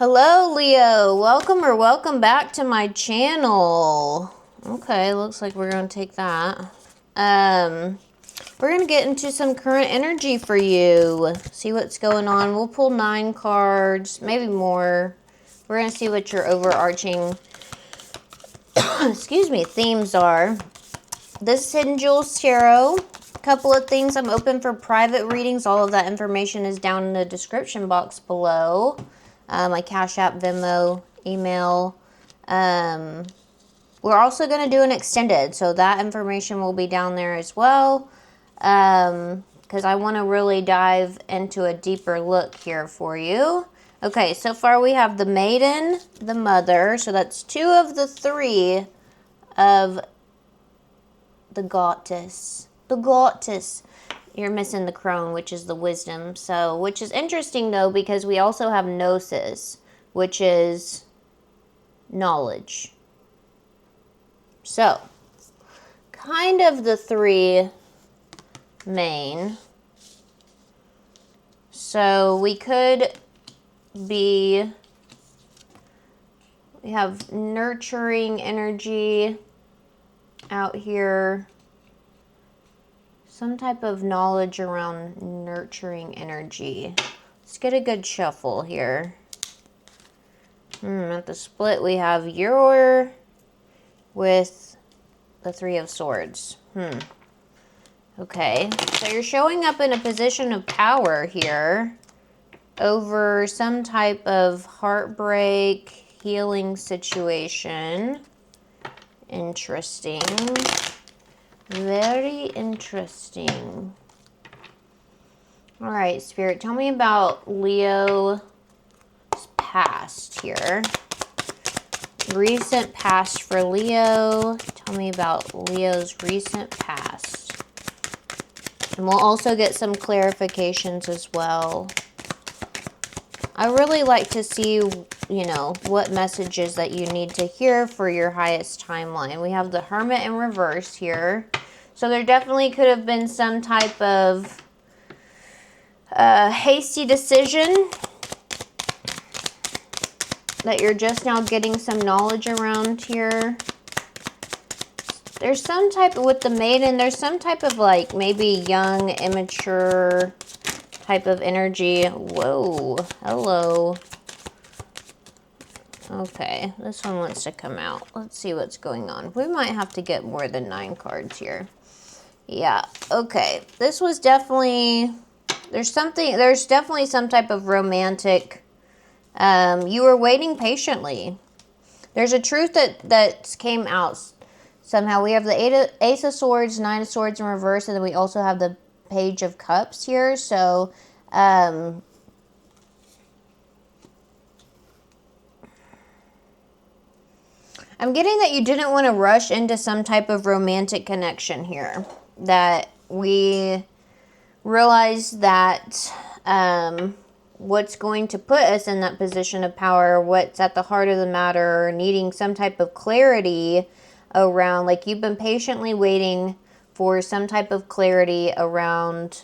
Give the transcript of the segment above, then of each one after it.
Hello, Leo. Welcome back to my channel. Okay, looks like we're going to take that. We're going to get into some current energy for you. See what's going on. We'll pull 9 cards, maybe more. We're going to see what your overarching, excuse me, themes are. This is Hidden Jewels Tarot. A couple of things. I'm open for private readings. All of that information is down in the description box below. My Cash App, Venmo, email. We're also going to do an extended, so that information will be down there as well. Because I want to really dive into a deeper look here for you. Okay, so far we have the Maiden, the Mother, so that's 2 of the 3 of the Goddess. The Goddess. You're missing the crone, which is the wisdom. So, which is interesting though, because we also have gnosis, which is knowledge. So, kind of the 3 main. So, we have nurturing energy out here. Some type of knowledge around nurturing energy. Let's get a good shuffle here. At the split, we have your with the 3 of Swords. Okay, so you're showing up in a position of power here over some type of heartbreak, healing situation. Interesting. Very interesting. All right, Spirit, tell me about Leo's past here. Recent past for Leo. Tell me about Leo's recent past. And we'll also get some clarifications as well. I really like to see, what messages that you need to hear for your highest timeline. We have the Hermit in reverse here. So there definitely could have been some type of hasty decision that you're just now getting some knowledge around here. There's some type of, with the Maiden, there's some type of like maybe young, immature type of energy. Whoa, hello. Okay, this one wants to come out. Let's see what's going on. We might have to get more than 9 cards here. Yeah, okay. This was definitely, there's definitely some type of romantic, you were waiting patiently. There's a truth that came out somehow. We have the Ace of Swords, 9 of Swords in reverse, and then we also have the Page of Cups here. So, I'm getting that you didn't want to rush into some type of romantic connection here. That we realize that what's going to put us in that position of power, what's at the heart of the matter, needing some type of clarity around, like you've been patiently waiting for some type of clarity around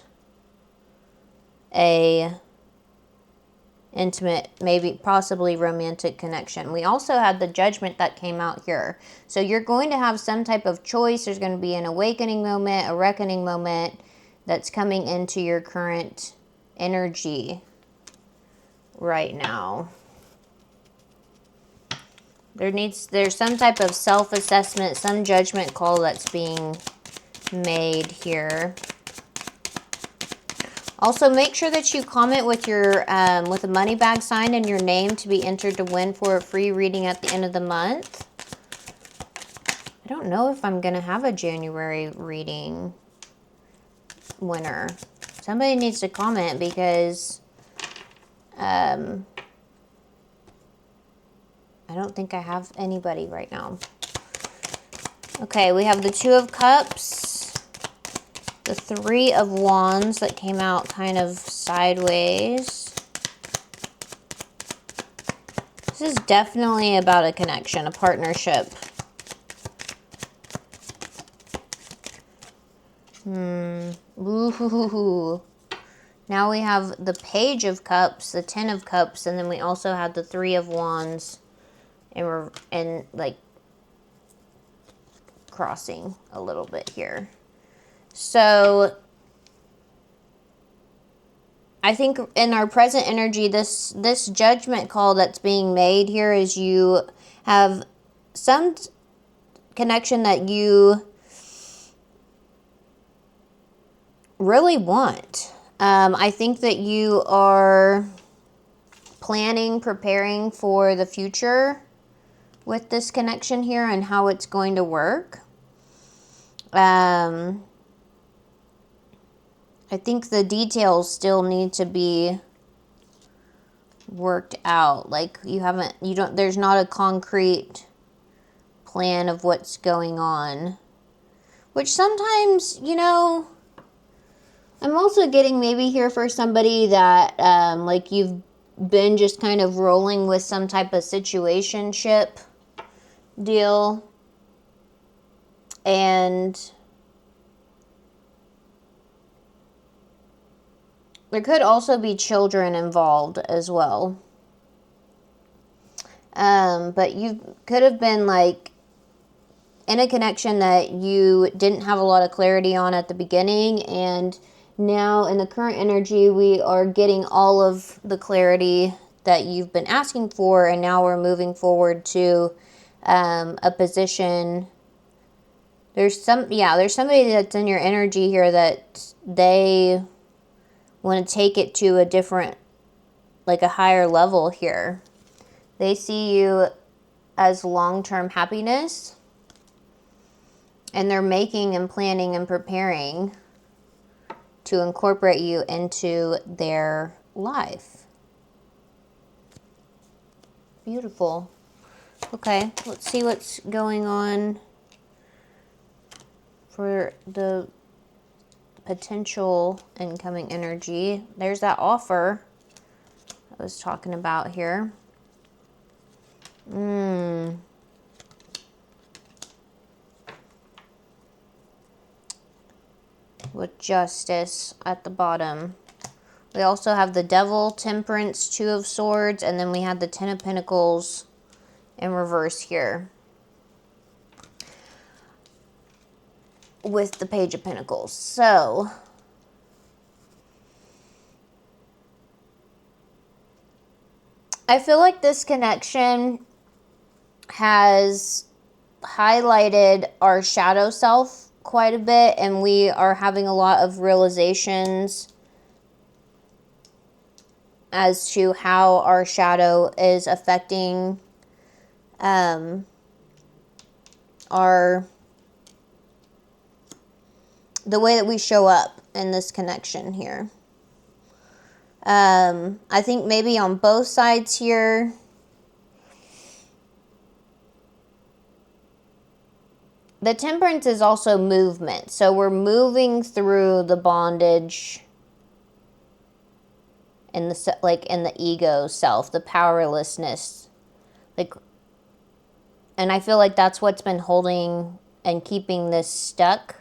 a intimate, maybe possibly romantic connection. We also had the Judgment that came out here. So you're going to have some type of choice. There's going to be an awakening moment, a reckoning moment that's coming into your current energy right now. There's some type of self-assessment, some judgment call that's being made here. Also, make sure that you comment with your with a money bag sign and your name to be entered to win for a free reading at the end of the month. I don't know if I'm going to have a January reading winner. Somebody needs to comment because I don't think I have anybody right now. Okay, we have the 2 of Cups. The 3 of Wands that came out kind of sideways. This is definitely about a connection, a partnership. Ooh. Now we have the Page of Cups, the Ten of Cups, and then we also have the Three of Wands, and like crossing a little bit here. So I think in our present energy, this judgment call that's being made here is you have some connection that you really want. I think that you are planning, preparing for the future with this connection here and how it's going to work. I think the details still need to be worked out. Like there's not a concrete plan of what's going on. Which sometimes, I'm also getting maybe here for somebody that, like you've been just kind of rolling with some type of situationship deal. And there could also be children involved as well. But you could have been like in a connection that you didn't have a lot of clarity on at the beginning, and now in the current energy we are getting all of the clarity that you've been asking for, and now we're moving forward to a position. There's somebody that's in your energy here that they want to take it to a different, like a higher level here. They see you as long-term happiness, and they're making and planning and preparing to incorporate you into their life. Beautiful. Okay, let's see what's going on for the potential incoming energy. There's that offer I was talking about here. With Justice at the bottom. We also have the Devil, Temperance, Two of Swords, and then we have the Ten of Pentacles in reverse here with the Page of Pentacles. So I feel like this connection has highlighted our shadow self quite a bit, and we are having a lot of realizations as to how our shadow is affecting the way that we show up in this connection here. I think maybe on both sides here, the Temperance is also movement. So we're moving through the bondage in the ego self, the powerlessness. And I feel like that's what's been holding and keeping this stuck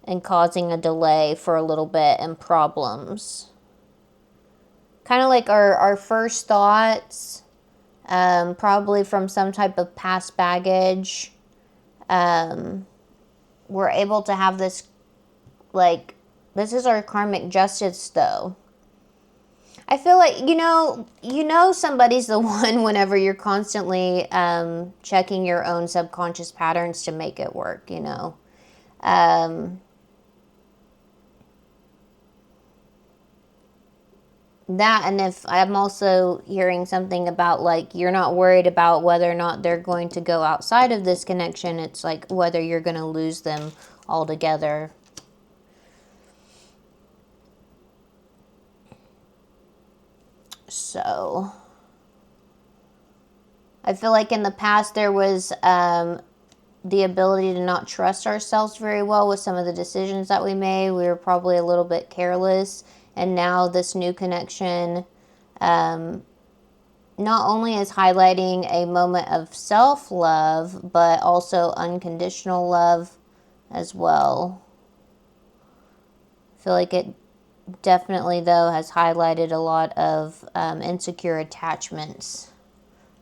and causing a delay for a little bit and problems. Kind of like our first thoughts, probably from some type of past baggage. We're able to have this, like, this is our karmic justice though. I feel like, somebody's the one whenever you're constantly checking your own subconscious patterns to make it work, That, and if I'm also hearing something about, like, you're not worried about whether or not they're going to go outside of this connection. It's like whether you're going to lose them altogether. So I feel like in the past there was the ability to not trust ourselves very well with some of the decisions that we made. We were probably a little bit careless. And now this new connection not only is highlighting a moment of self-love, but also unconditional love as well. I feel like it definitely, though, has highlighted a lot of insecure attachments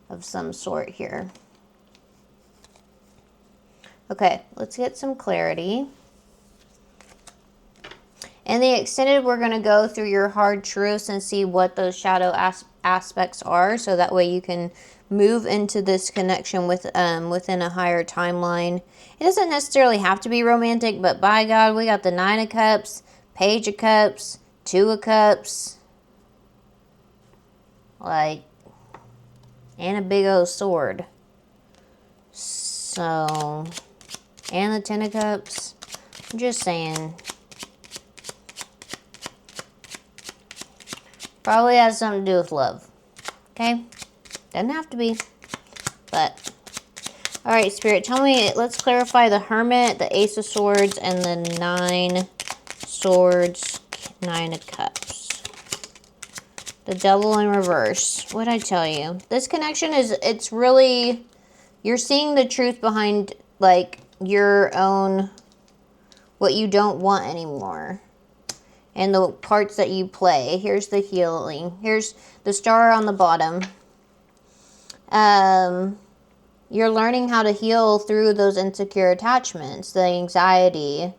of some sort here. Okay, let's get some clarity. In the extended, we're going to go through your hard truths and see what those shadow aspects are, so that way you can move into this connection with within a higher timeline. It doesn't necessarily have to be romantic, but by God, we got the 9 of Cups, Page of Cups, 2 of Cups, like, and a big old sword. So, and the 10 of Cups. I'm just saying. Probably has something to do with love. Okay? Doesn't have to be. But, alright, Spirit, tell me, let's clarify the Hermit, the Ace of Swords, and the 9 Swords, 9 of Cups. The Devil in reverse. What'd I tell you? This connection is, it's really, you're seeing the truth behind, like, your own, what you don't want anymore. And the parts that you play. Here's the healing. Here's the star on the bottom. You're learning how to heal through those insecure attachments. The anxiety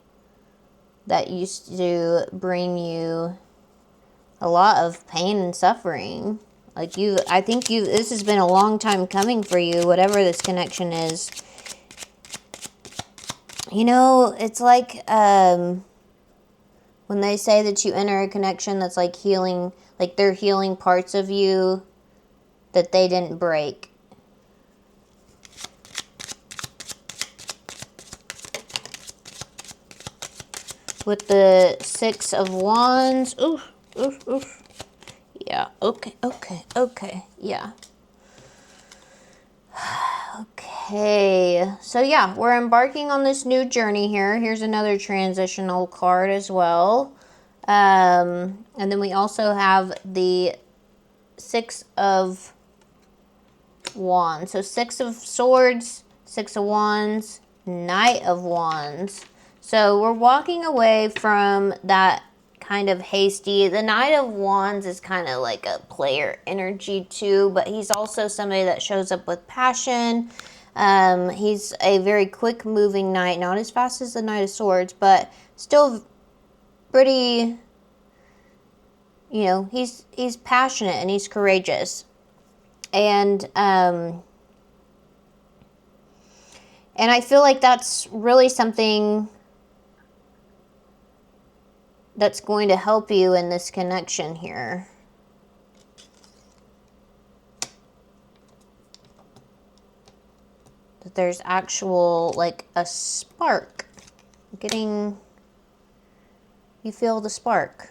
that used to bring you a lot of pain and suffering. Like I think this has been a long time coming for you, whatever this connection is. You know, it's like, when they say that you enter a connection that's like healing, like they're healing parts of you that they didn't break. With the 6 of Wands. Oof, oof, oof. Yeah, okay, yeah. Okay, so yeah, we're embarking on this new journey here. Here's another transitional card as well. And then we also have the 6 of Wands. So 6 of Swords, 6 of Wands, Knight of Wands. So we're walking away from that kind of hasty. The Knight of Wands is kind of like a player energy too, but he's also somebody that shows up with passion. He's a very quick moving knight, not as fast as the Knight of Swords, but still pretty, you know, he's passionate and he's courageous. And I feel like that's really something that's going to help you in this connection here. That there's actual, like, a spark. You feel the spark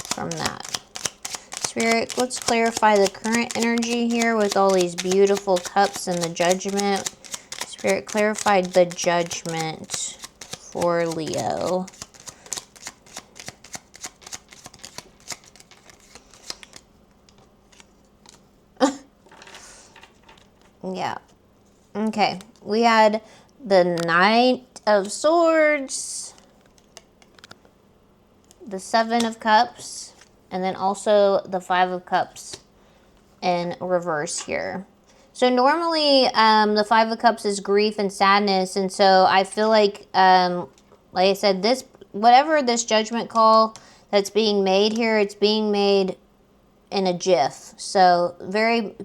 from that. Spirit, let's clarify the current energy here with all these beautiful cups and the Judgment. Spirit, clarified the Judgment for Leo. Yeah. Okay. We had the Knight of Swords, the 7 of Cups, and then also the 5 of Cups in reverse here. So normally the 5 of Cups is grief and sadness, and so I feel like I said, whatever this judgment call that's being made here, it's being made in a jiff. So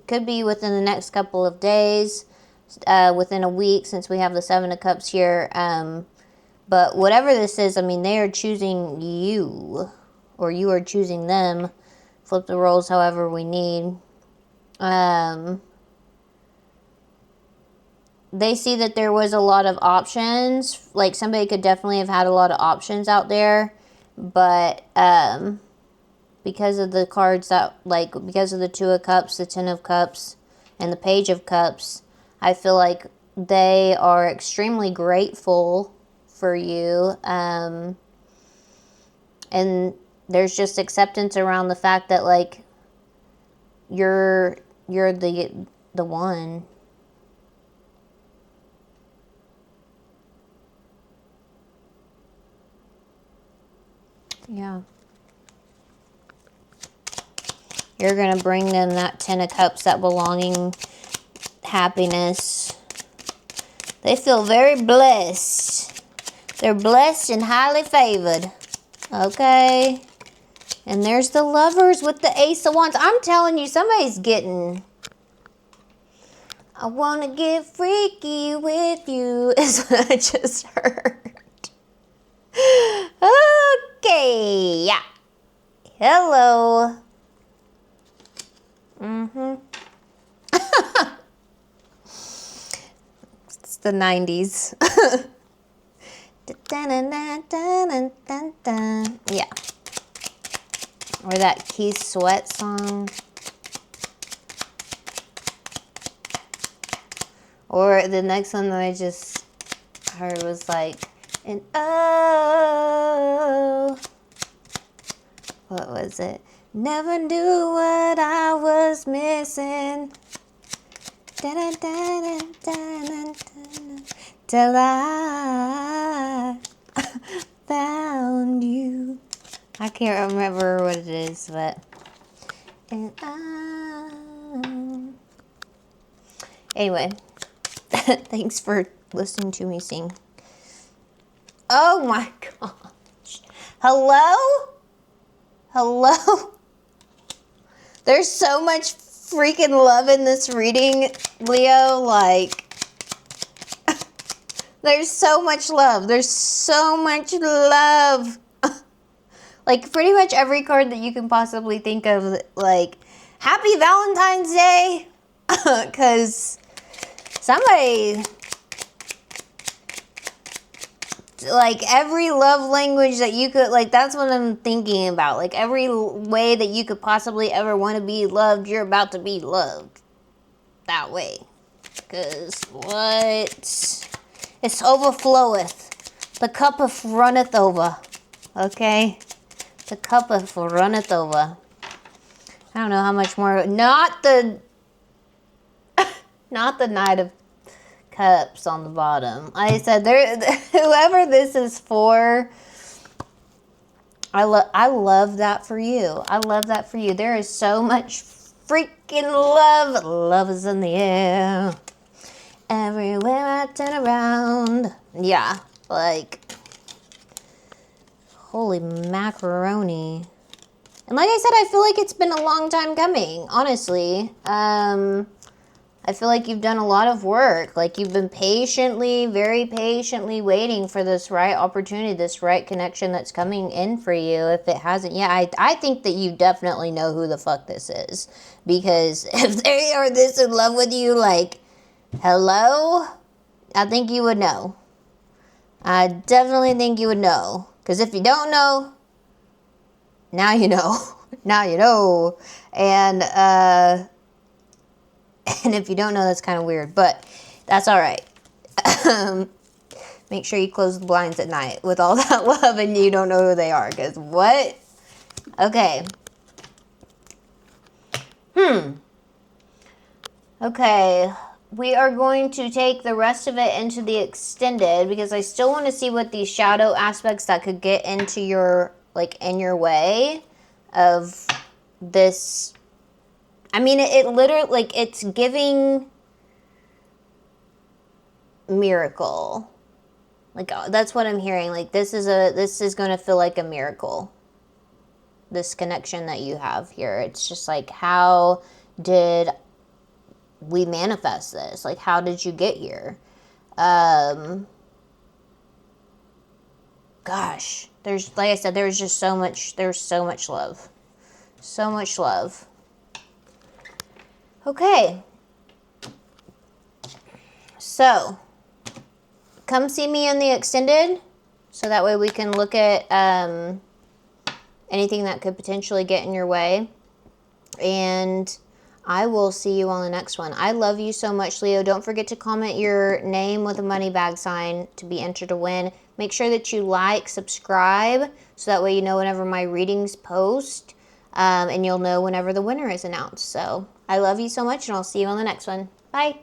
could be within the next couple of days, within a week, since we have the 7 of Cups here. But whatever this is, I mean, they are choosing you, or you are choosing them. Flip the roles however we need. They see that there was a lot of options. Like, somebody could definitely have had a lot of options out there, but because of the cards that, like, because of the 2 of Cups, the 10 of Cups, and the Page of Cups, I feel like they are extremely grateful for you. And there's just acceptance around the fact that, like, you're the one. Yeah. You're going to bring them that 10 of Cups, that belonging, happiness. They feel very blessed. They're blessed and highly favored. Okay. And there's the Lovers with the Ace of Wands. I'm telling you, somebody's getting... I want to get freaky with you, is what I just heard. Okay, yeah. Hello. It's the 90s. Yeah. Or that Keith Sweat song. Or the next one that I just heard was like, and oh, what was it? Never knew what I was missing. Till I found you. I can't remember what it is, but anyway, thanks for listening to me sing. Oh my gosh. Hello? Hello? There's so much freaking love in this reading, Leo. Like, there's so much love. There's so much love. Like, pretty much every card that you can possibly think of, like, Happy Valentine's Day. Because somebody, like, every love language that you could, like, that's what I'm thinking about. Like, every way that you could possibly ever want to be loved, you're about to be loved that way. Because what? It's overfloweth. The cup runneth over. Okay? The cup runneth over. I don't know how much more. Not the Knight of Cups on the bottom. Like I said, whoever this is for, I love that for you. I love that for you. There is so much freaking love. Love is in the air. Everywhere I turn around. Yeah, like, holy macaroni. And like I said, I feel like it's been a long time coming, honestly. I feel like you've done a lot of work. Like, you've been patiently, very patiently waiting for this right opportunity, this right connection that's coming in for you. If it hasn't yet, I think that you definitely know who the fuck this is. Because if they are this in love with you, like, hello? I think you would know. I definitely think you would know. Because if you don't know, now you know. Now you know. And if you don't know, that's kind of weird, but that's all right. Make sure you close the blinds at night with all that love and you don't know who they are, because what? Okay. Okay. We are going to take the rest of it into the extended because I still want to see what these shadow aspects that could get into your, like, in your way of this. I mean, it literally, like, it's giving miracle. Like, that's what I'm hearing. Like, this is going to feel like a miracle. This connection that you have here. It's just like, how did we manifest this? Like, how did you get here? Gosh, there's, like I said, there's just so much love. So much love. Okay. So, come see me in the extended, so that way we can look at anything that could potentially get in your way. And I will see you on the next one. I love you so much, Leo. Don't forget to comment your name with a money bag sign to be entered to win. Make sure that you like, subscribe, so that way you know whenever my readings post, and you'll know whenever the winner is announced. So I love you so much, and I'll see you on the next one. Bye.